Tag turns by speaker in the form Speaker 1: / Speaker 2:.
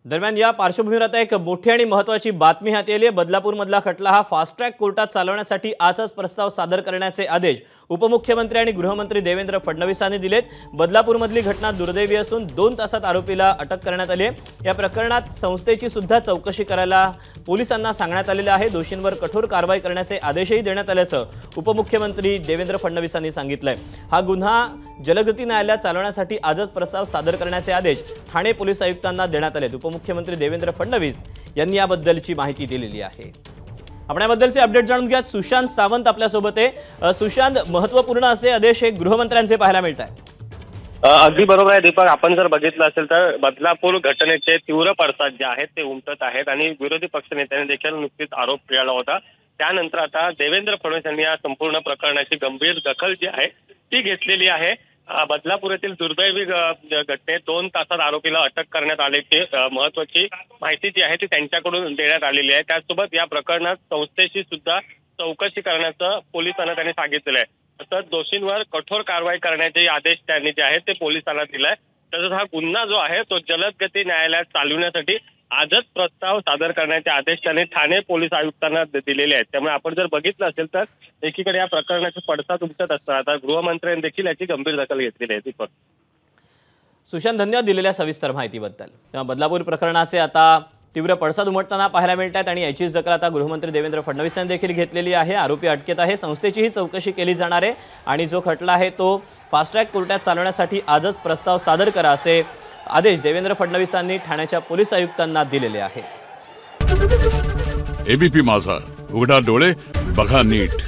Speaker 1: दरम्यान या पार्श्वभूमीवर आता एक मोठी आणि महत्त्वाची बातमी हाती आली आहे। बदलापूरमधला खटला हा फास्ट ट्रॅक कोर्टात चालवण्यासाठी आजच प्रस्ताव सादर करण्याचे आदेश उपमुख्यमंत्री आणि गृहमंत्री देवेंद्र फडणवीसांनी दिलेत। बदलापूरमधली घटना दुर्दैवी असून 2 तासात आरोपीला अटक करण्यात आली आहे। या प्रकरणात संस्थेची सुद्धा चौकशी करायला पोलिसांना सांगण्यात आलेले आहे। दोषींवर कठोर कारवाई करण्याचे आदेशही देण्यात आल्याचं उपमुख्यमंत्री देवेंद्र फडणवीसांनी सांगितलंय। हा गुन्हा जलगती न्यायालयात चालवण्यासाठी आजच प्रस्ताव सादर करण्याचे आदेश ठाणे पोलीस आयुक्तांना देण्यात आले। उपमुख्यमंत्री देवेंद्र फडणवीस यांनी याबद्दलची माहिती दिलेली आहे। आपण याबद्दलचे अपडेट जाणून घेऊयात। सुशांत सावंत आपल्या सोबत आहे। सुशांत, महत्त्वपूर्ण असे आदेश हे गृहमंत्र्यांचे पाहायला मिळत आहेत।
Speaker 2: अगदी बरोबर आहे दीपक। आपण जर बघितलं असेल तर बदलापूर घटनेचे तीव्र पडसाद जे आहेत ते उमटत आहेत आणि विरोधी पक्षनेत्यांनी देखील नुकतीच आरोप केला होता। त्यानंतर आता देवेंद्र फडणवीस यांनी या संपूर्ण प्रकरणाची गंभीर दखल जी आहे ती घेतलेली आहे। बदलापूर येथील दुर्दैवी घटनेत 2 तासात आरोपीला अटक करण्यात आल्याची महत्त्वाची माहिती जी आहे ती त्यांच्याकडून देण्यात आलेली आहे। त्यासोबत या प्रकरणात संस्थेची सुद्धा चौकशी करण्याचं पोलिसांना त्यांनी सांगितलेलं आहे। तसंच दोषींवर कठोर कारवाई करण्याचे आदेश त्यांनी जे आहेत ते पोलिसांना दिलाय। तसंच हा गुन्हा जो आहे तो जलद गती न्यायालयात चालवण्यासाठी आजच प्रस्ताव सादर करण्याचे आदेश त्यांनी ठाणे पोलीस आयुक्तांना दिलेले आहेत। त्यामुळे आपण जर बघितलं असेल तर एकीकडे या प्रकरणाचे पडसाद उमटत असताना आता गृहमंत्र्यांनी देखील याची गंभीर दखल घेतलेली आहे। दीपक,
Speaker 1: सुशांत, धन्यवाद दिलेल्या सविस्तर माहितीबद्दल। तेव्हा बदलापूर प्रकरणाचे आता तीव्र पडसाद उमटताना पाहायला मिळतात आणि याचीच दखल आता गृहमंत्री देवेंद्र फडणवीस यांनी देखील घेतलेली आहे। आरोपी अटकेत आहे। संस्थेचीही चौकशी केली जाणार आहे आणि जो खटला आहे तो फास्ट ट्रॅक कोर्टात चालवण्यासाठी आजच प्रस्ताव सादर करा असे आदेश देवेंद्र फडणवीसांनी ठाण्याच्या पोलीस आयुक्तांना दिलेले आहेत।
Speaker 3: एबीपी माझा, उघडा डोळे बघा नीट।